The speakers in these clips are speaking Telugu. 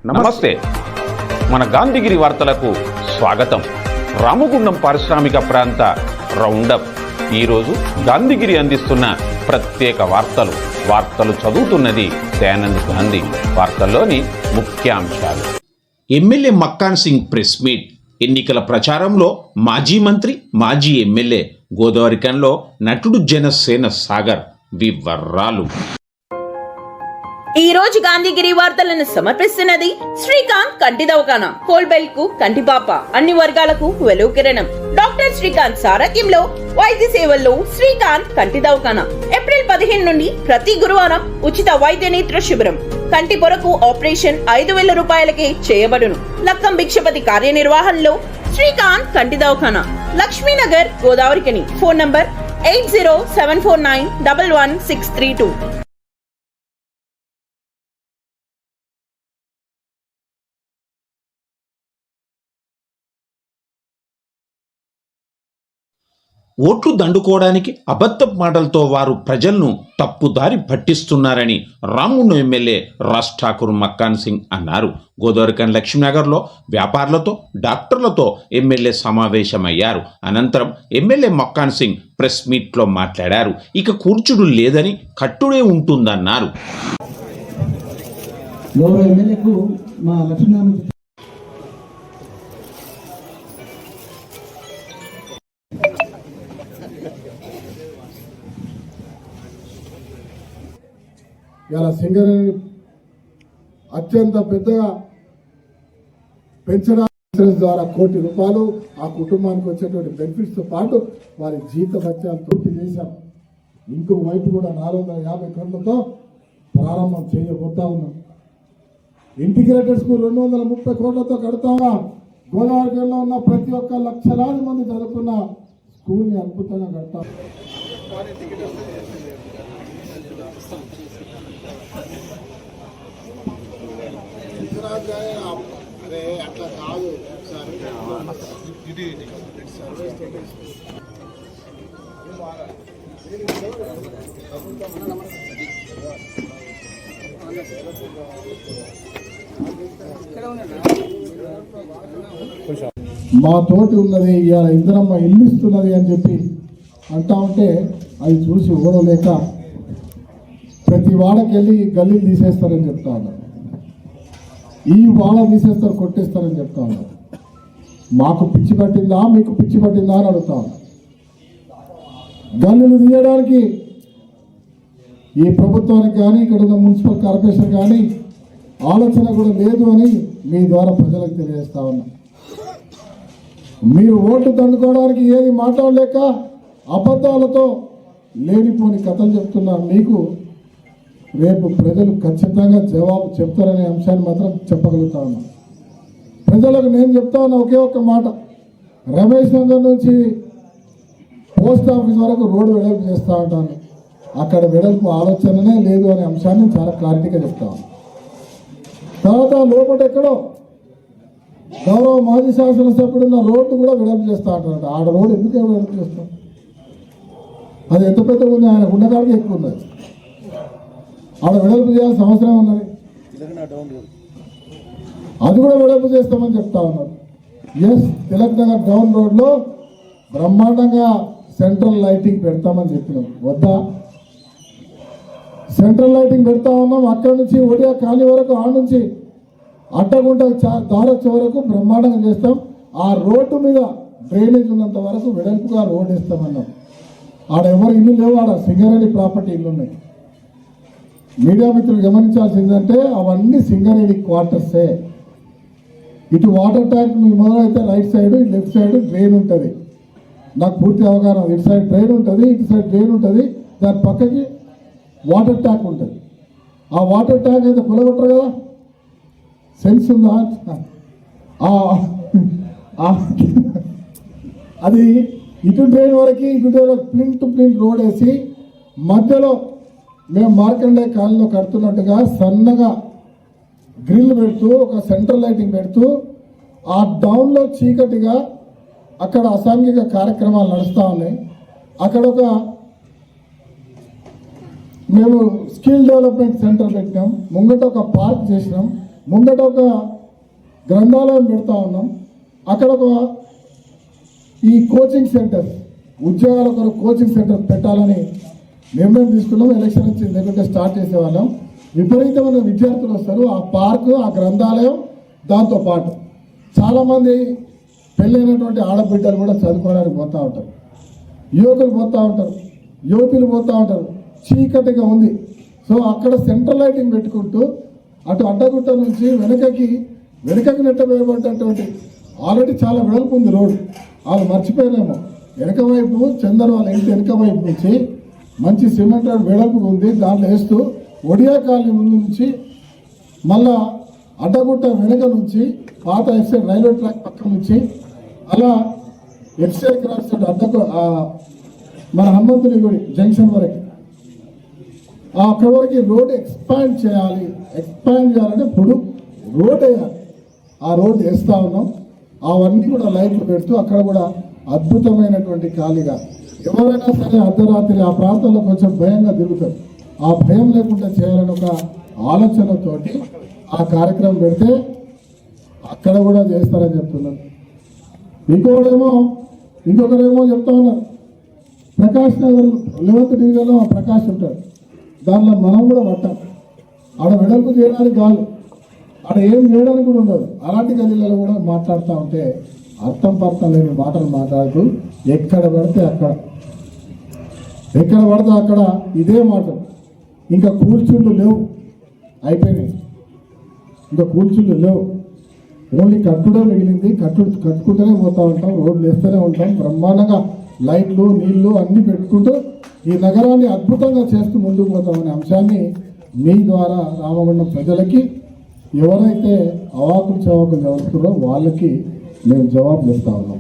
నమస్తే. మన గాంధీగిరి వార్తలకు స్వాగతం. రామగుండం పారిశ్రామిక ప్రాంత రౌండప్. ఈరోజు గాంధీగిరి అందిస్తున్న ప్రత్యేక వార్తలు చదువుతున్నది దయానంద్ గాంధీ. వార్తల్లోని ముఖ్యాంశాలు. MLA Makkhan Singh press meet. ఎన్నికల ప్రచారంలో మాజీ మంత్రి, మాజీ ఎమ్మెల్యే గోదావరికంలో నటుడు జనసేన సాగర్ వివరాలు. ఈ రోజు గాంధీగిరి వార్తలను సమర్పిస్తున్నది శ్రీకాంత్ కంటి దవాఖానా. కోల్బెల్ కు కంటిపాప, అన్ని వర్గాలకు వెలుగు కిరణం. డాక్టర్ శ్రీకాంత్ సారథ్యంలో వైద్య సేవల్లో శ్రీకాంత్ కంటి దవాఖానా. ఏప్రిల్ 15 నుండి ప్రతి గురువారం ఉచిత వైద్య నేత్ర శిబిరం. కంటి పొరకు ఆపరేషన్ 5,000 రూపాయలకే చేయబడును. లక్కం భిక్షపతి కార్యనిర్వహణలో శ్రీకాంత్ కంటి దవాఖానా, లక్ష్మీనగర్, గోదావరికని. Phone number 8074911632. ఓట్లు దండుకోవడానికి అబద్ధపు మాటలతో వారు ప్రజలను తప్పుదారి పట్టిస్తున్నారని రామగుండం ఎమ్మెల్యే రాజ్ ఠాకూర్ మక్కాన్ సింగ్ అన్నారు. గోదావరికన్ లక్ష్మీనగర్లో వ్యాపారులతో, డాక్టర్లతో ఎమ్మెల్యే సమావేశమయ్యారు. అనంతరం ఎమ్మెల్యే మక్కాన్ సింగ్ ప్రెస్ మీట్లో మాట్లాడారు. ఇక కూర్చుడు లేదని, కట్టుడే ఉంటుందన్నారు. ఇలా సింగరేణి అత్యంత పెద్దగా పెన్షన్ ద్వారా ₹1 కోటి ఆ కుటుంబానికి వచ్చేటువంటి బెనిఫిట్స్తో పాటు వారి జీతభత్యాలు పూర్తి చేశాం. ఇంకో వైపు కూడా 450 కోట్లతో ప్రారంభం చేయబోతా ఉన్నాం. ఇంటిగ్రేటెడ్ స్కూల్ 230 కోట్లతో కడతామా. గోదావరిలో ఉన్న ప్రతి ఒక్క లక్షలాది మంది చదువుతున్న స్కూల్ని అద్భుతంగా కడతాం. అరే అట్లా కాదు మా తోటి ఉన్నది ఇవాళ ఇందిరమ్మ ఇల్లు ఇస్తున్నది అని చెప్పి అంటా ఉంటే అది చూసి ఓడలేక ప్రతి వాడకి వెళ్ళి గల్లీలు తీసేస్తారని చెప్తా ఉన్నారు. ఈ వాళ్ళ తీసేస్తారు, కొట్టేస్తారని చెప్తా ఉన్నారు. మాకు పిచ్చి పట్టిందా, మీకు పిచ్చి పట్టిందా అని అడుగుతా ఉన్నారు. గల్లీలు తీయడానికి ఈ ప్రభుత్వానికి కానీ, ఇక్కడ ఉన్న మున్సిపల్ కార్పొరేషన్ కానీ ఆలోచన కూడా లేదు అని మీ ద్వారా ప్రజలకు తెలియజేస్తా ఉన్నా. మీరు ఓట్లు దండుకోవడానికి ఏది మాట్లాడలేక అబద్ధాలతో లేనిపోని కథలు చెప్తున్నారు. మీకు రేపు ప్రజలు ఖచ్చితంగా జవాబు చెప్తారనే అంశాన్ని మాత్రం చెప్పగలుగుతా ఉన్నా. ప్రజలకు నేను చెప్తా ఉన్నా ఒకే ఒక్క మాట. రమేష్ నగర్ నుంచి పోస్ట్ ఆఫీస్ వరకు రోడ్డు వెడల్పు చేస్తూ ఉంటాను. అక్కడ వెడల్పు ఆలోచననే లేదు అనే అంశాన్ని చాలా క్లారిటీగా చెప్తా ఉన్నాను. తర్వాత లోపల ఎక్కడో గౌరవ మాజీ శాసనసభ్యుడు ఉన్న రోడ్డు కూడా వెడల్పు చేస్తూ ఉంటాడు. ఆడ రోడ్డు ఎందుకు వెడల్పు చేస్తాం? అది ఎంత పెద్దగా ఉంది, ఆయన ఉండడానికి ఎక్కువ ఉన్నది. ఆడ వెడల్పు చేయాల్సిన అవసరం ఉన్నది. అది కూడా వెడల్పు చేస్తామని చెప్తా ఉన్నారు. ఎస్, తిలక్ నగర్ డౌన్ రోడ్లో బ్రహ్మాండంగా సెంట్రల్ లైటింగ్ పెడతామని చెప్పినాం. వద్దా? సెంట్రల్ లైటింగ్ పెడతా ఉన్నాం. అక్కడి నుంచి ఒడియా కాలనీ వరకు, ఆడ నుంచి అడ్డగుంట దారొచ్చే వరకు బ్రహ్మాండంగా చేస్తాం. ఆ రోడ్డు మీద డ్రైనేజ్ ఉన్నంత వరకు వెడల్పుగా రోడ్ వేస్తామన్నాం. ఆడ ఎవరు ఇల్లు లేవు, ఆడ సింగరేణి ప్రాపర్టీ ఇల్లు ఉన్నాయి. మీడియా మిత్రులు గమనించాల్సిందంటే అవన్నీ సింగరేణి క్వార్టర్సే. ఇటు వాటర్ ట్యాంక్ మొదలైతే right side, left side drain ఉంటుంది. నాకు పూర్తి అవగాహన. ఇటు సైడ్ డ్రైన్ ఉంటుంది, ఇటు సైడ్ డ్రైన్ ఉంటుంది, దాని పక్కకి వాటర్ ట్యాంక్ ఉంటుంది. ఆ వాటర్ ట్యాంక్ అయితే కొలగొట్టరు కదా, సెన్స్ ఉందా? అది ఇటు డ్రైన్ వరకు, ఇటు ప్లింట్ టు ప్లింట్ రోడ్ వేసి మధ్యలో మేము మార్కండే కాలనీలో కడుతున్నట్టుగా సన్నగా గ్రిల్ పెడుతూ, ఒక సెంట్రల్ లైటింగ్ పెడుతూ, ఆ డౌన్లో చీకటిగా అక్కడ అసాంఘిక కార్యక్రమాలు నడుస్తూ ఉన్నాయి. అక్కడ ఒక మేము స్కిల్ డెవలప్మెంట్ సెంటర్ పెట్టినాం, ముంగట ఒక పార్క్ చేసినాం. ముందట ఒక గ్రంథాలయం పెడతా ఉన్నాం. అక్కడ ఒక ఈ కోచింగ్ సెంటర్, ఉద్యోగాల కొరకు కోచింగ్ సెంటర్ పెట్టాలని నిర్ణయం తీసుకున్నాం. ఎలక్షన్ నుంచి లేకుంటే స్టార్ట్ చేసేవాళ్ళం. విపరీతమైన విద్యార్థులు వస్తారు. ఆ పార్కు, ఆ గ్రంథాలయం, దాంతో పాటు చాలామంది పెళ్ళైనటువంటి ఆడబిడ్డలు కూడా చదువుకోవడానికి పోతూ ఉంటారు, యువకులు పోతూ ఉంటారు, యువతులు పోతూ ఉంటారు. చీకటిగా ఉంది. సో అక్కడ సెంట్రల్ లైటింగ్ పెట్టుకుంటూ అటు అడ్డగుట్ట నుంచి వెనకకి నెట్టబోయేటటువంటి ఆల్రెడీ చాలా వెడల్పు ఉంది రోడ్డు. వాళ్ళు మర్చిపోయారేమో, వెనక వైపు చందర్ వాళ్ళ ఇంటి వెనక వైపు నుంచి మంచి సిమెంట్ రోడ్ వెడల్పుగా ఉంది. దాంట్లో వేస్తూ ఒడియా కాలనీ ముందు నుంచి మళ్ళా అడ్డగుట్ట వెనక నుంచి పాత ఎక్సైడ్ రైల్వే ట్రాక్ పక్క నుంచి అలా ఎక్సైడ్ క్రాస్ సైడ్ అడ్డకు మన హనుమంతుని గుడి జంక్షన్ వరకు అక్కడి వరకు రోడ్ ఎక్స్పాండ్ చేయాలంటే ఇప్పుడు రోడ్ వేయాలి. ఆ రోడ్ వేస్తూ ఉన్నాం. అవన్నీ కూడా లైట్లు పెడుతూ అక్కడ కూడా అద్భుతమైనటువంటి ఖాళీగా ఎవరైనా సరే అర్ధరాత్రి ఆ ప్రాంతంలో కొంచెం భయంగా తిరుగుతారు. ఆ భయం లేకుండా చేయాలని ఒక ఆలోచనతోటి ఆ కార్యక్రమం పెడితే అక్కడ కూడా చేస్తారని చెప్తున్నారు. ఇంకొకరేమో చెప్తా ఉన్నారు, ప్రకాష్ నగర్ 11th డివిజన్లో ప్రకాష్ ఉంటాడు, దానిలో మనం కూడా పట్టాం. ఆడ వెడల్పు చేయడానికి కాదు, ఆడ ఏం చేయడానికి కూడా ఉండదు. అలాంటి గదిలలో కూడా మాట్లాడుతూ ఉంటే అర్థం లేని మాటలు మాట్లాడుతూ ఎక్కడ పడితే అక్కడ ఇదే మాటలు. ఇంకా కూర్చుండ్లు లేవు, అయిపోయినాయి. ఇంకా కూర్చుండ్లు లేవు, ఓన్లీ కట్టుడే మిగిలింది. కట్టుకుంటూనే పోతూ ఉంటాం, రోడ్లు వేస్తూనే ఉంటాం. బ్రహ్మాండంగా లైట్లు, నీళ్లు అన్నీ పెట్టుకుంటూ ఈ నగరాన్ని అద్భుతంగా చేస్తూ ముందుకు పోతామనే అంశాన్ని మీ ద్వారా రామగుండం ప్రజలకి ఎవరైతే అవాకులు చవాకులు చదువుతున్నారో వాళ్ళకి మేము జవాబు చెప్తా ఉన్నాం.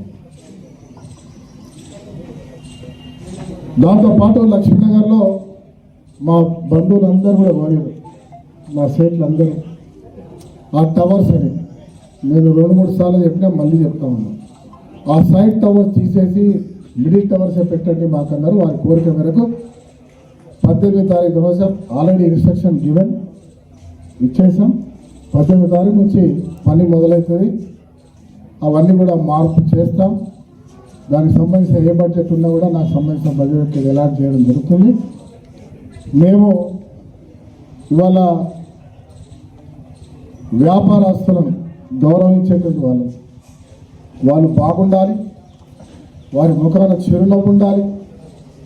దాంతోపాటు లక్ష్మీనగర్లో మా బంధువులందరూ కూడా పోయారు, మా సేట్లు అందరూ. ఆ టవర్స్ అని నేను 2-3 సార్లు చెప్పినా మళ్ళీ చెప్తా ఉన్నాను. ఆ సైడ్ టవర్స్ తీసేసి మిడిల్ టవర్సే పెట్టండి మాకన్నారు. వారి కోరిక మేరకు 18వ తారీఖు రోజు ఆల్రెడీ ఇన్స్ట్రక్షన్ గివెన్ ఇచ్చేసాం. 18వ తారీఖు నుంచి పని మొదలవుతుంది. అవన్నీ కూడా మార్పు చేస్తాం. దానికి సంబంధించిన ఏ బడ్జెట్ ఉన్నా కూడా నాకు సంబంధించిన బడ్జెట్ అలాట్ చేయడం జరుగుతుంది. మేము ఇవాళ వ్యాపారస్తులను గౌరవించేటువంటి వాళ్ళు బాగుండాలి, వారి ముఖాన చిరునవ్వు ఉండాలి,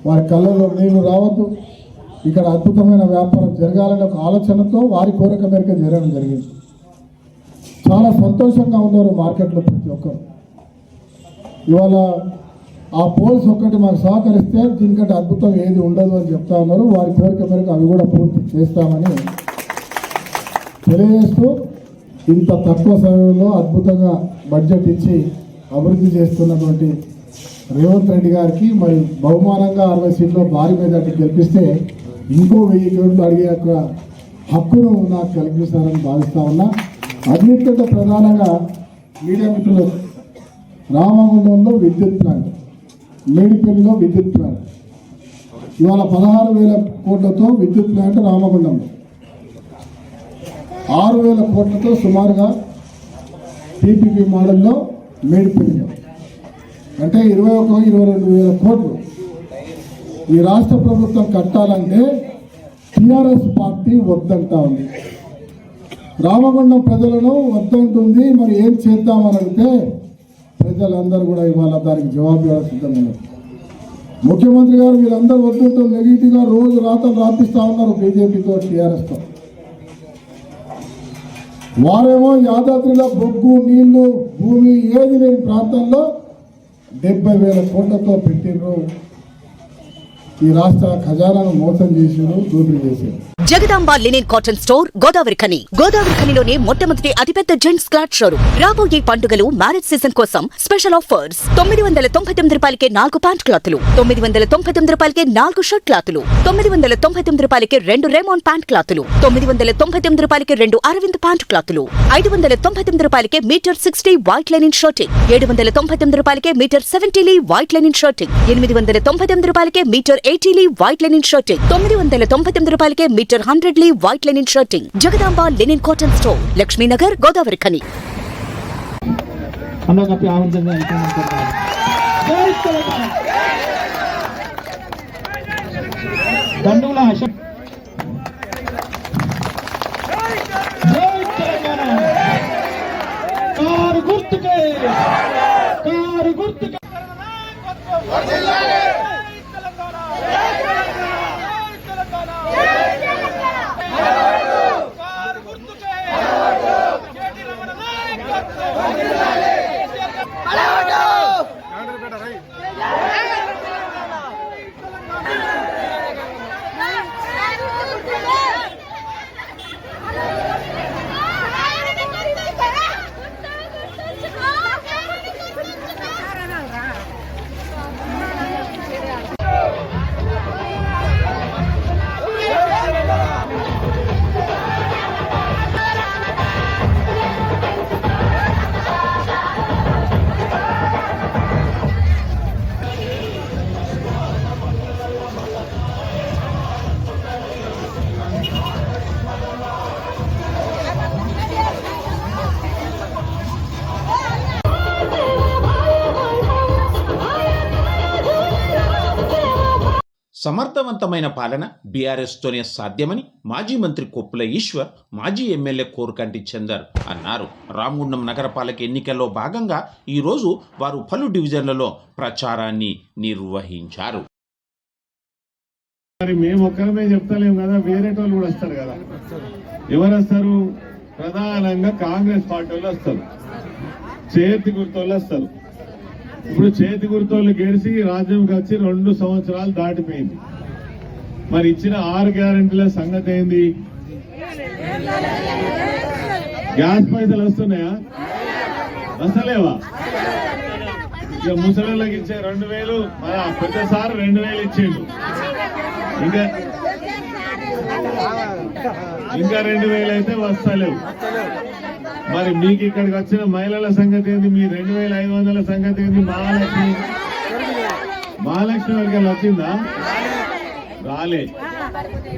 వారి కళ్ళలో నీళ్లు రావద్దు. ఇక్కడ అద్భుతమైన వ్యాపారం జరగాలనే ఒక ఆలోచనతో వారి కోరిక మేరకు జరగడం జరిగింది. చాలా సంతోషంగా ఉన్నారు మార్కెట్లో ప్రతి ఒక్కరు. ఇవాళ ఆ పోల్స్ ఒక్కటి మాకు సహకరిస్తే దీనికంటే అద్భుతం ఏది ఉండదు అని చెప్తా ఉన్నారు. వారి కోరిక మేరకు అవి కూడా పూర్తి చేస్తామని తెలియజేస్తూ, ఇంత తక్కువ సమయంలో అద్భుతంగా బడ్జెట్ ఇచ్చి అభివృద్ధి చేస్తున్నటువంటి రేవంత్ రెడ్డి గారికి మరి బహుమానంగా 60 సీట్లో భారీ మెజార్టీ గెలిపిస్తే ఇంకో 1000 కోట్లు అడిగే యొక్క హక్కును నాకు కల్పిస్తారని భావిస్తా ఉన్నా. అన్నింటికంటే ప్రధానంగా మీడియా మిత్రులు, రామగుండంలో విద్యుత్ ప్లాంట్, మేడిపల్లిలో విద్యుత్ ప్లాంట్, ఇవాళ 16,000 కోట్లతో విద్యుత్ ప్లాంట్ రామగుండంలో, 6,000 కోట్లతో సుమారుగా పీపీపీ మోడల్లో మేడిపల్లిలో, అంటే 21-22,000 కోట్లు ఈ రాష్ట్ర ప్రభుత్వం కట్టాలంటే టీఆర్ఎస్ పార్టీ వద్దంటా ఉంది. రామగుండం ప్రజలను వద్దంటుంది. మరి ఏం చేద్దామని అంటే ప్రజలందరూ కూడా ఇవాళ దానికి జవాబు ఇవ్వడం సిద్ధమన్నారు. ముఖ్యమంత్రి గారు వీళ్ళందరూ వద్దంటూ నెగిటివ్గా రోజు రాతలు రాపిస్తా ఉన్నారు బీజేపీతో, టీఆర్ఎస్తో. వారేమో యాదాద్రిలో బొగ్గు, నీళ్లు, భూమి ఏది లేని ప్రాంతాల్లో 70,000 కోట్లతో పెట్టిర్రు. ఈ రాష్ట్ర ఖజానాను మోసం చేసారు, దోపిడీ చేశారు. Jagadamba linen cotton store Godavarikhani. గోదావరిఖనిలోనే మొట్టమొదటి అతిపెద్ద జెంట్స్ క్లాత్ షోరూమ్. రాబోయే పండుగలు, మ్యారేజ్ సీజన్ కోసం స్పెషల్ ఆఫర్స్. 999 రూపాయలకే 4 ప్యాంట్ క్లాతులు, 999 రూపాయలకే 4 షర్ట్ క్లాతులు, 999 రూపాయలకే 2 రేమాన్ ప్యాంట్ క్లాతులు, 999 రూపాయలకే 2 అరవింద్ ప్యాంట్ క్లాతులు, 599 రూపాయలకే మీటర్ 60 వైట్ లెనిన్ షర్టింగ్, 799 రూపాయలకే మీటర్ 70 వైట్ లెనిన్ షర్టింగ్, 899 రూపాయలకే మీటర్ 80 వైట్ లెనిన్ షర్టింగ్, 999 రూపాయలకే metre After 100 white linen shirting, Jagadamba Linen Cotton Store, Lakshmi Nagar, Godavari Khani. సమర్థవంతమైన పాలన బీఆర్ఎస్తోనే సాధ్యమని మాజీ మంత్రి కొప్పుల ఈశ్వర్, మాజీ ఎమ్మెల్యే కోరకంటి చందర్ అన్నారు. రామగుండం నగరపాలక ఎన్నికల్లో భాగంగా ఈరోజు వారు పలు డివిజన్లలో ప్రచారాన్ని నిర్వహించారు. మరి మేము ఒక్కరమే చెప్తలేము కదా, వేరే వాళ్ళు కూడా వస్తారు కదా. ఎవరు వస్తారు? ప్రధానంగా కాంగ్రెస్ పార్టీ వాళ్ళు వస్తారు, చేతి గుర్తోళ్ళు వస్తారు. ఇప్పుడు చేతి గుర్తోళ్ళు గెలిచి రాజ్యంకి వచ్చి 2 సంవత్సరాలు దాటిపోయింది. మరి ఇచ్చిన 6 గ్యారెంటీల సంగతి ఏంది? గ్యాస్ పైసలు వస్తున్నాయా? వస్తలేవా? ఇక ముసలిళ్ళకి ఇచ్చే 2000, పెద్దసారి 2000 ఇచ్చిండు. ఇంకా 2000 అయితే వస్తలేవు. మరి మీకు ఇక్కడికి వచ్చిన మహిళల సంగతి ఏంది? మీ 2500 సంగతి ఏంది? మహాలక్ష్మి వర్గాలు వచ్చిందా? రాలే.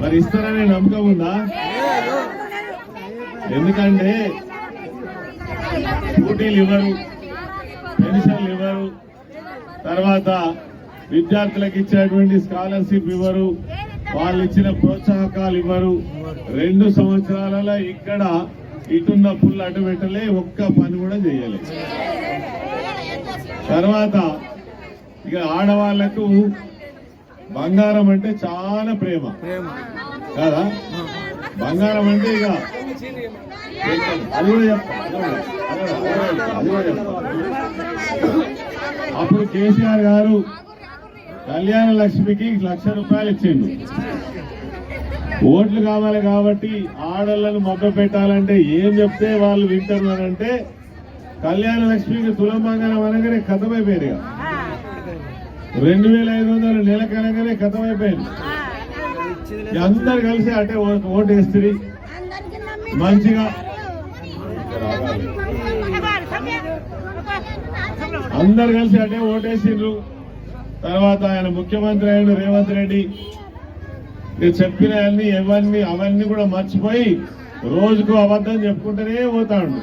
మరి ఇస్తారనే నమ్మకం ఉందా? ఎందుకంటే పోటీలు ఇవ్వరు, పెన్షన్లు ఇవ్వరు, తర్వాత విద్యార్థులకు ఇచ్చేటువంటి స్కాలర్షిప్ ఇవ్వరు, వాళ్ళు ఇచ్చిన ప్రోత్సాహకాలు ఇవ్వరు. 2 సంవత్సరాలలో ఇక్కడ ఇటున్న పుల్లు అటు పెట్టలే, ఒక్క పని కూడా చేయలే. తర్వాత ఇక ఆడవాళ్లకు బంగారం అంటే చాలా ప్రేమ కదా. బంగారం అంటే ఇక అది కూడా చెప్తా. అప్పుడు కేసీఆర్ గారు కళ్యాణ లక్ష్మికి 1,00,000 రూపాయలు ఇచ్చిండు. ఓట్లు కావాలి కాబట్టి ఆడళ్లను మభ్య పెట్టాలంటే ఏం చెప్తే వాళ్ళు వింటారు అని అంటే కళ్యాణ లక్ష్మికి తులం బంగారం అనగానే కథమైపోయింది. 2500 నెలకు అనగానే కథమైపోయింది. అందరు కలిసి అంటే ఓటు వేస్తుంది మంచిగా. అందరు కలిసి అంటే ఓటేసిండ్రు. తర్వాత ఆయన ముఖ్యమంత్రి అయిన రేవంత్ రెడ్డి చెప్పిన అవన్నీ కూడా మర్చిపోయి రోజుకు అబద్ధం చెప్పుకుంటూనే పోతాడు.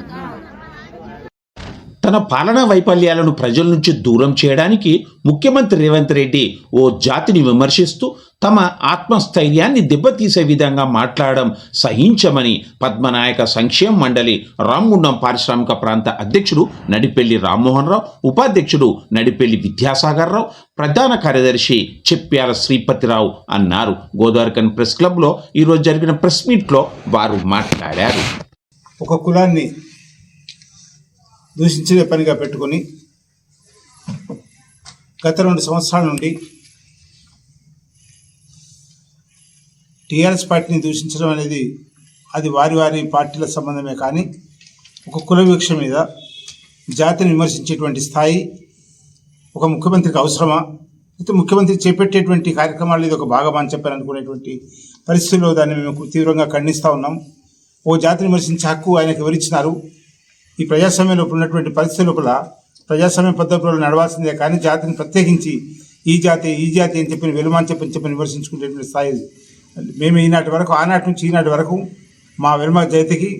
తన పాలనా వైఫల్యాలను ప్రజల నుంచి దూరం చేయడానికి ముఖ్యమంత్రి రేవంత్ రెడ్డి ఓ జాతిని విమర్శిస్తూ తమ ఆత్మస్థైర్యాన్ని దెబ్బతీసే విధంగా మాట్లాడడం సహించమని పద్మనాయక సంక్షేమ మండలి రామగుండం పారిశ్రామిక ప్రాంత అధ్యక్షుడు నడిపెల్లి రామ్మోహన్ రావు, ఉపాధ్యక్షుడు నడిపెల్లి విద్యాసాగర్ రావు, ప్రధాన కార్యదర్శి చెప్పాల శ్రీపతిరావు అన్నారు. గోదావరిఖని ప్రెస్ క్లబ్లో ఈరోజు జరిగిన ప్రెస్ మీట్లో వారు మాట్లాడారు. ఒక కులాన్ని దూషించే పనిగా పెట్టుకొని గత 2 సంవత్సరాల నుండి టీఆర్ఎస్ పార్టీని దూషించడం అనేది అది వారి పార్టీల సంబంధమే, కానీ ఒక కుల వివక్ష మీద జాతిని విమర్శించేటువంటి స్థాయి ఒక ముఖ్యమంత్రికి అవసరమా? అయితే ముఖ్యమంత్రి చేపట్టేటువంటి కార్యక్రమాలు ఇది ఒక భాగమా అని చెప్పాలనుకునేటువంటి పరిస్థితుల్లో దాన్ని మేము తీవ్రంగా ఖండిస్తూ ఉన్నాం. ఓ జాతిని విమర్శించే హక్కు ఆయనకు ఎవరిచ్చినారు? ఈ ప్రజాస్వామ్యంలో ఉన్నటువంటి పరిస్థితుల లోపల ప్రజాస్వామ్య పద్ధతుల్లో నడవాల్సిందే, కానీ జాతిని ప్రత్యేకించి ఈ జాతి అని చెప్పిన వెలుమాని చెప్పని విమర్శించుకునేటువంటి స్థాయి మేము ఈనాటి వరకు, ఆనాటి నుంచి ఈనాటి వరకు మా వెల్మ జాతికి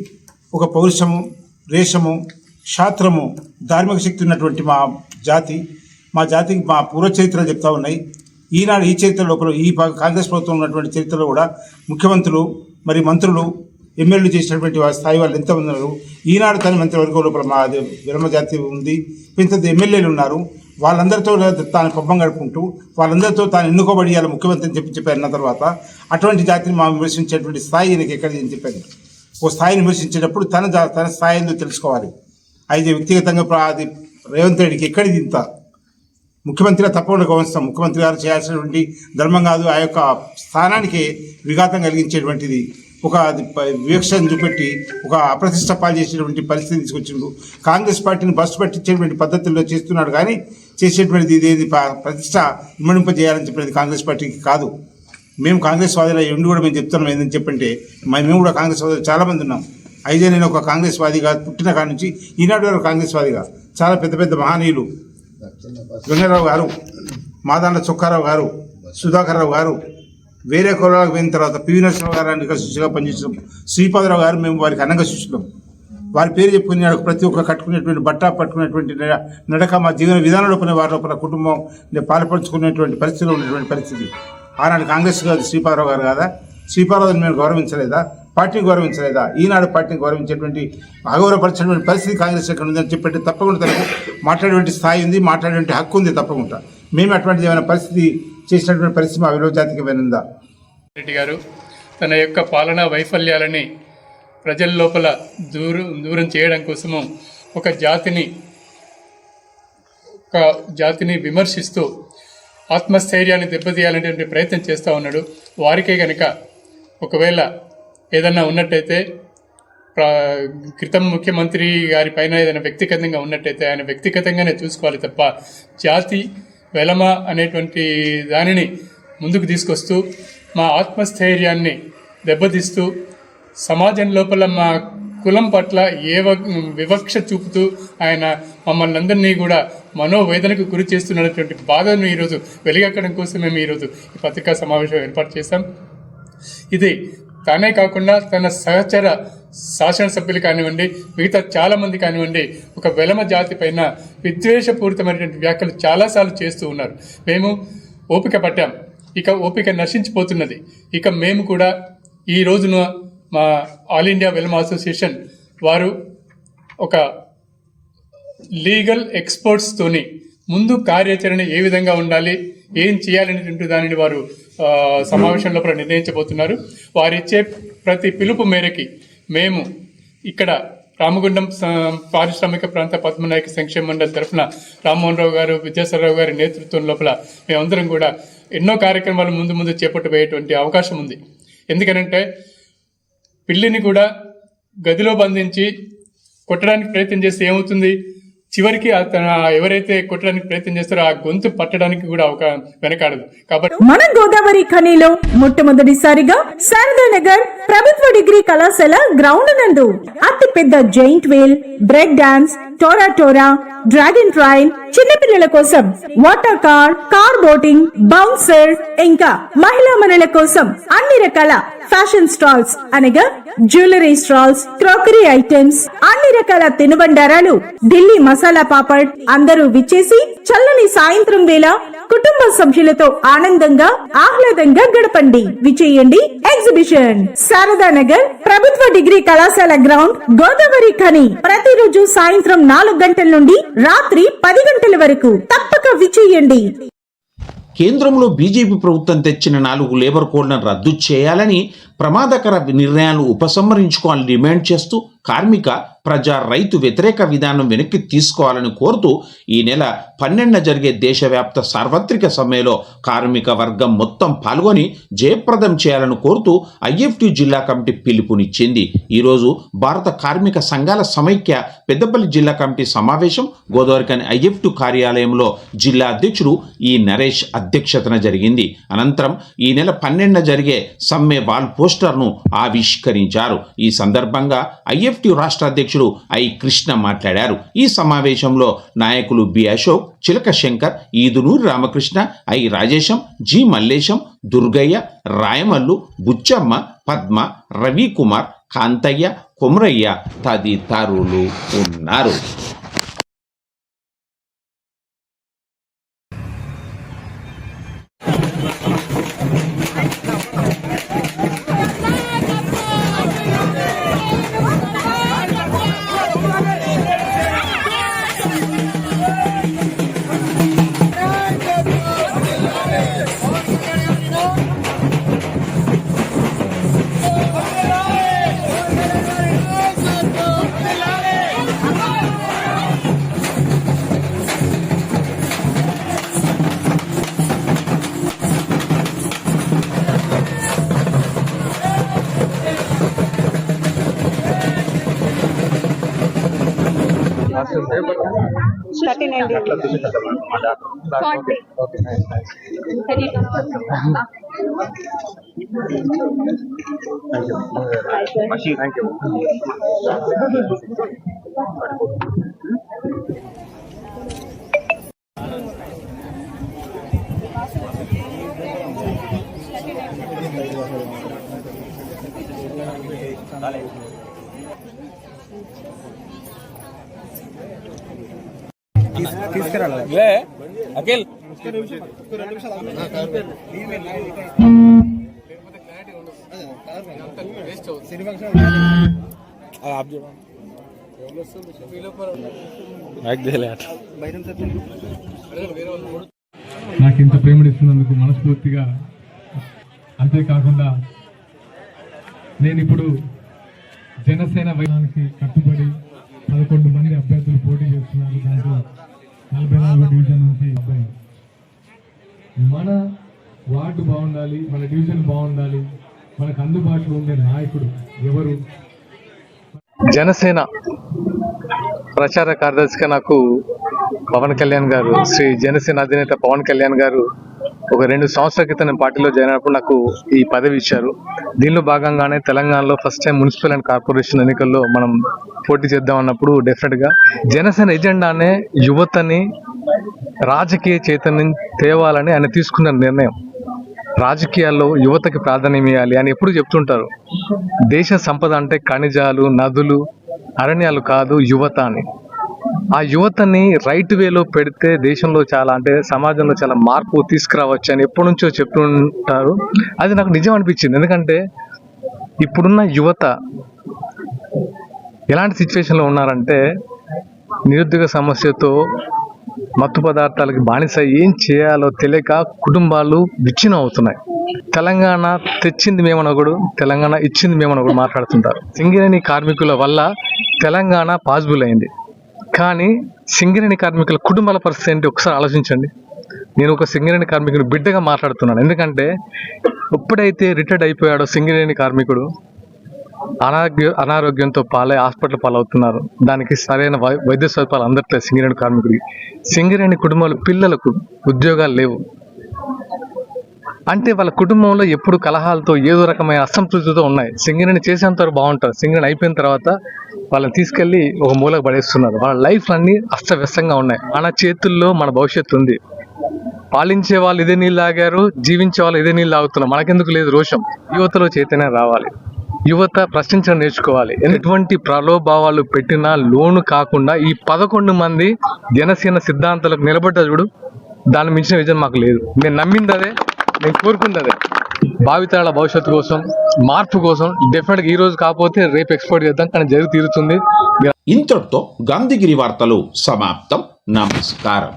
ఒక పౌరుషము, రేషము, శాస్త్రము, ధార్మిక శక్తి ఉన్నటువంటి మా జాతికి మా పూర్వ చరిత్రలు చెప్తా ఉన్నాయి. ఈనాడు ఈ చరిత్ర లోపల ఈ కాంగ్రెస్ ప్రభుత్వం ఉన్నటువంటి చరిత్రలో కూడా ముఖ్యమంత్రులు, మరి మంత్రులు, ఎమ్మెల్యేలు చేసినటువంటి స్థాయి వాళ్ళు ఎంతమంది ఉన్నారు. ఈనాడు తన మంత్రివర్గం లోపల మా వెల్మ జాతి ఉంది, ఇంత ఎమ్మెల్యేలు ఉన్నారు. వాళ్ళందరితో తాను పబ్బం గడుపుకుంటూ వాళ్ళందరితో తాను ఎన్నుకోబడి ఇవాళ ముఖ్యమంత్రి అని చెప్పి అన్న తర్వాత అటువంటి జాతిని మా విమర్శించేటువంటి స్థాయి ఈయనకి ఎక్కడిది అని చెప్పాను. ఓ స్థాయిని విమర్శించేటప్పుడు తన స్థాయి ఏందో తెలుసుకోవాలి. అయితే వ్యక్తిగతంగా అది రేవంత్ రెడ్డికి ఎక్కడిది ఇంత ముఖ్యమంత్రిగా తప్పకుండా గౌరవిస్తాం. ముఖ్యమంత్రి గారు చేయాల్సినటువంటి ధర్మం కాదు, ఆ యొక్క స్థానానికి విఘాతం కలిగించేటువంటిది, ఒక వివక్షను చూపెట్టి ఒక అప్రతిష్ట పాలు చేసేటువంటి పరిస్థితి తీసుకొచ్చిండు. కాంగ్రెస్ పార్టీని బస్సు పట్టించేటువంటి పద్ధతుల్లో చేస్తున్నాడు, కానీ చేసేటువంటిది ఇదేది ప్రతిష్ట ఇమ్మడింపజేయాలని చెప్పేది కాంగ్రెస్ పార్టీకి కాదు. మేము కాంగ్రెస్ వాదిలో ఎండు కూడా మేము చెప్తున్నాం ఏంటని చెప్పంటే, మేము కూడా కాంగ్రెస్ వాదులు చాలామంది ఉన్నాం. అయితే నేను ఒక కాంగ్రెస్ వాదిగా పుట్టిన కాడి నుంచి ఈనాడు వరకు కాంగ్రెస్ వాదిగా చాలా పెద్ద పెద్ద మహనీయులు, వెంకటరావు గారు, మాదాండ్ల చొక్కారావు గారు, సుధాకర్ రావు గారు, వేరే కులాలకు పోయిన తర్వాత పివి నరసింహరావు గారు అన్ని శిష్యుగా పనిచేసాం. శ్రీపాదరావు గారు మేము వారికి అన్నంగా శిష్యులం. వారి పేరు చెప్పుకుని ప్రతి ఒక్కరు కట్టుకునేటువంటి బట్ట పట్టుకునేటువంటి నడక మా జీవన విధానం లోపల వారి లోపల కుటుంబం పాల్పంచుకునేటువంటి పరిస్థితిలో ఉన్నటువంటి పరిస్థితి. ఆనాడు కాంగ్రెస్ గారు శ్రీపాదరావు గారు కాదా? శ్రీపాదరావుని మేము గౌరవించలేదా? పార్టీని గౌరవించలేదా? ఈనాడు పార్టీని గౌరవించేటువంటి అగౌరవపరిచినటువంటి పరిస్థితి కాంగ్రెస్ ఎక్కడ ఉందని చెప్పి తప్పకుండా తనకు మాట్లాడేటువంటి స్థాయి ఉంది, మాట్లాడేటువంటి హక్కు ఉంది. తప్పకుండా మేము అటువంటిది ఏమైనా పరిస్థితి చేసినటువంటి పరిస్థితి మా విలువ జాతికి ఏమైనా రెడ్డి గారు తన యొక్క పాలనా వైఫల్యాలని ప్రజల లోపల దూరం చేయడం కోసము ఒక జాతిని విమర్శిస్తూ ఆత్మస్థైర్యాన్ని దెబ్బతీయాలనేటువంటి ప్రయత్నం చేస్తూ ఉన్నాడు. వారికే కనుక ఒకవేళ ఏదన్నా ఉన్నట్టయితే క్రితం ముఖ్యమంత్రి గారి పైన ఏదైనా వ్యక్తిగతంగా ఉన్నట్టయితే ఆయన వ్యక్తిగతంగానే చూసుకోవాలి తప్ప జాతి వెలమ అనేటువంటి దానిని ముందుకు తీసుకొస్తూ మా ఆత్మస్థైర్యాన్ని దెబ్బతీస్తూ సమాజం లోపల మా కులం పట్ల వివక్ష చూపుతూ ఆయన మమ్మల్ని అందరినీ కూడా మనోవేదనకు గురి చేస్తున్నటువంటి బాధను ఈరోజు వెలిగక్కడం కోసం మేము ఈరోజు ఈ పత్రికా సమావేశం ఏర్పాటు చేశాం. ఇది తానే కాకుండా తన సహచర శాసనసభ్యులు కానివ్వండి, మిగతా చాలామంది కానివ్వండి, ఒక వెలమ జాతి పైన విద్వేషపూరితమైనటువంటి వ్యాఖ్యలు చాలాసార్లు చేస్తూ ఉన్నారు. మేము ఓపిక పట్టాం, ఇక ఓపిక నశించిపోతున్నది. ఇక మేము కూడా ఈ రోజున మా ఆల్ ఇండియా వెలమ అసోసియేషన్ వారు ఒక లీగల్ ఎక్స్పర్ట్స్తోని ముందు కార్యాచరణ ఏ విధంగా ఉండాలి, ఏం చేయాలనేటువంటి దానిని వారు సమావేశంలో నిర్ణయించబోతున్నారు. వారిచ్చే ప్రతి పిలుపు మేరకి మేము ఇక్కడ రామగుండం పారిశ్రామిక ప్రాంత పద్మనాయక సంక్షేమ మండలి తరఫున రామ్మోహన్ రావు గారు, విద్యాసాగరరావు గారి నేతృత్వం లోపల మేమందరం కూడా ఎన్నో కార్యక్రమాలు ముందు చేపట్టబోయేటువంటి అవకాశం ఉంది. ఎందుకనంటే పిల్లిని కూడా గదిలో బంధించి కొట్టడానికి ప్రయత్నం చేస్తే ఏమవుతుంది, చివరికి ఎవరైతే కొట్టడానికి ప్రయత్నం చేస్తారో ఆ గొంతు పట్టడానికి కూడా ఒక వెనకాడదు. కాబట్టి మన గోదావరి ఖనిలో మొట్టమొదటిసారిగా శారదానగర్ ప్రభుత్వ డిగ్రీ కళాశాల గ్రౌండ్ నందు అతి పెద్ద జైంట్ వీల్, బ్రేక్ డాన్స్, టోరా, డ్రాగన్ ట్రైన్, చిన్నపిల్లల కోసం వాటర్ కార్ బోటింగ్, బౌన్సర్, ఇంకా మహిళా మనుల కోసం అన్ని రకాల ఫ్యాషన్ స్టాల్స్ అనగా జ్యువెలరీ స్టాల్స్, క్రోకరీ ఐటమ్స్, అన్ని రకాల తినుబండారాలు, ఢిల్లీ మసాలా పాపడ్, అందరూ విచ్చేసి చల్లని సాయంత్రం వేళ కుటుంబ సభ్యులతో ఆనందంగా ఆహ్లాదంగా గడపండి. విచేయండి ఎగ్జిబిషన్ శారదానగర్ ప్రభుత్వ డిగ్రీ కళాశాల గ్రౌండ్, గోదావరి ఖని. ప్రతిరోజు సాయంత్రం 4 గంటల నుండి రాత్రి 10 గంటల వరకు తప్పక విచేయండి. కేంద్రంలో బీజేపీ ప్రభుత్వం తెచ్చిన 4 లేబర్ కోడ్లను రద్దు చేయాలని, ప్రమాదకర నిర్ణయాలు ఉపసంహరించుకోవాలని డిమాండ్ చేస్తూ కార్మిక, ప్రజా, రైతు వ్యతిరేక విధానం వెనక్కి తీసుకోవాలని కోరుతూ ఈ నెల 12న జరిగే దేశవ్యాప్త సార్వత్రిక సమ్మెలో కార్మిక వర్గం మొత్తం పాల్గొని జయప్రదం చేయాలని కోరుతూ ఐఎఫ్టీ జిల్లా కమిటీ పిలుపునిచ్చింది. ఈరోజు భారత కార్మిక సంఘాల సమైక్య పెద్దపల్లి జిల్లా కమిటీ సమావేశం గోదావరిఖని ఐఎఫ్టీ కార్యాలయంలో జిల్లా అధ్యక్షుడు ఈ నరేష్ అధ్యక్షతన జరిగింది. అనంతరం ఈ నెల 12న జరిగే సమ్మె వాల్పూర్ పోస్టర్ను ఆవిష్కరించారు. ఈ సందర్భంగా ఐఎఫ్టి రాష్ట్ర అధ్యక్షుడు ఐ కృష్ణ మాట్లాడారు. ఈ సమావేశంలో నాయకులు బి అశోక్, చిలక శంకర్, ఈదునూరి రామకృష్ణ, ఐ రాజేశం, జి మల్లేశం, దుర్గయ్య, రాయమల్లు, బుచ్చమ్మ, పద్మ, రవికుమార్, కాంతయ్య, కొమరయ్య తదితరులు ఉన్నారు. నాకు ఇంత ప్రేమనిస్తున్నందుకు మనస్ఫూర్తిగా, అంతేకాకుండా నేను ఇప్పుడు జనసేన వైనానికి కట్టుబడి 11 మంది అభ్యర్థులు పోటీ చేస్తున్నారు. దాంట్లో 44 డివిజన్ నుంచి అబ్బాయి. మన వార్డు బాగుండాలి, మన డివిజన్ బాగుండాలి, మనకు అందుబాటులో ఉండే నాయకుడు ఎవరు? జనసేన ప్రచార కార్యదర్శిగా నాకు పవన్ కళ్యాణ్ గారు, శ్రీ జనసేన అధినేత పవన్ కళ్యాణ్ గారు ఒక 2 సంవత్సరాల క్రితం నేను పార్టీలో జాయిన్ అయినప్పుడు నాకు ఈ పదవి ఇచ్చారు. దీనిలో భాగంగానే తెలంగాణలో first time municipal and corporation ఎన్నికల్లో మనం పోటీ చేద్దాం అన్నప్పుడు డెఫినెట్గా జనసేన ఎజెండానే యువతని రాజకీయ చైతన్యం తేవాలని ఆయన తీసుకున్న నిర్ణయం. రాజకీయాల్లో యువతకి ప్రాధాన్యం ఇవ్వాలి అని ఎప్పుడు చెప్తుంటారు. దేశ సంపద అంటే ఖనిజాలు, నదులు, అరణ్యాలు కాదు, యువత అని. ఆ యువతని రైట్ వేలో పెడితే దేశంలో చాలా, అంటే సమాజంలో చాలా మార్పు తీసుకురావచ్చు అని ఎప్పటి నుంచో చెప్తుంటారు. అది నాకు నిజం అనిపించింది. ఎందుకంటే ఇప్పుడున్న యువత ఎలాంటి సిచ్యువేషన్లో ఉన్నారంటే, నిరుద్యోగ సమస్యతో, మత్తు పదార్థాలకి బానిస ఏం చేయాలో తెలియక కుటుంబాలు విచ్ఛిన్నం అవుతున్నాయి. తెలంగాణ తెచ్చింది మేమనొకడు, తెలంగాణ ఇచ్చింది మేమనొకడు మాట్లాడుతుంటారు. సింగరేణి కార్మికుల వల్ల తెలంగాణ పాసిబుల్ అయింది. కానీ సింగరేణి కార్మికుల కుటుంబాల పరిస్థితి ఏంటి ఒకసారి ఆలోచించండి. నేను ఒక సింగరేణి కార్మికుడు బిడ్డగా మాట్లాడుతున్నాను. ఎందుకంటే ఎప్పుడైతే రిటైర్డ్ అయిపోయాడో సింగరేణి కార్మికుడు అనారోగ్యంతో హాస్పిటల్ పాలవుతున్నారు. దానికి సరైన వైద్య సదుపాయాలు అందట్లేదు సింగరేణి కార్మికుడికి. సింగరేణి కుటుంబాల పిల్లలకు ఉద్యోగాలు లేవు. అంటే వాళ్ళ కుటుంబంలో ఎప్పుడు కలహాలతో, ఏదో రకమైన అసంతృప్తితో ఉన్నాయి. సింగరేణి చేసేంత వరకు బాగుంటారు, సింగరేణి అయిపోయిన తర్వాత వాళ్ళని తీసుకెళ్లి ఒక మూలకు పడేస్తున్నారు. వాళ్ళ లైఫ్ అన్ని అస్తవ్యస్తంగా ఉన్నాయి. మన చేతుల్లో మన భవిష్యత్తు ఉంది. పాలించే వాళ్ళు ఇదే నీళ్ళు తాగారు, జీవించే వాళ్ళు ఇదే నీళ్ళు తాగుతున్నారు. మనకెందుకు లేదు రోషం? యువతలో చైతన్యం రావాలి. యువత ప్రశ్నించడం నేర్చుకోవాలి. ఎటువంటి ప్రలోభావాలు పెట్టినా లోను కాకుండా ఈ 11 మంది జనసేన సిద్ధాంతాలకు నిలబడ్డ చూడు, దాన్ని మించిన విజయం మాకు లేదు. నేను నమ్మింది అదే, నేను కోరుకుంది అదే. భావితరాల భవిష్యత్తు కోసం, మార్పు కోసం డెఫినెట్గా ఈ రోజు కాకపోతే రేపు ఎక్స్పోర్ట్ చేద్దాం, కానీ జరిగి తీరుతుంది. ఇంతటితో గాంధీగిరి వార్తలు సమాప్తం. నమస్కారం.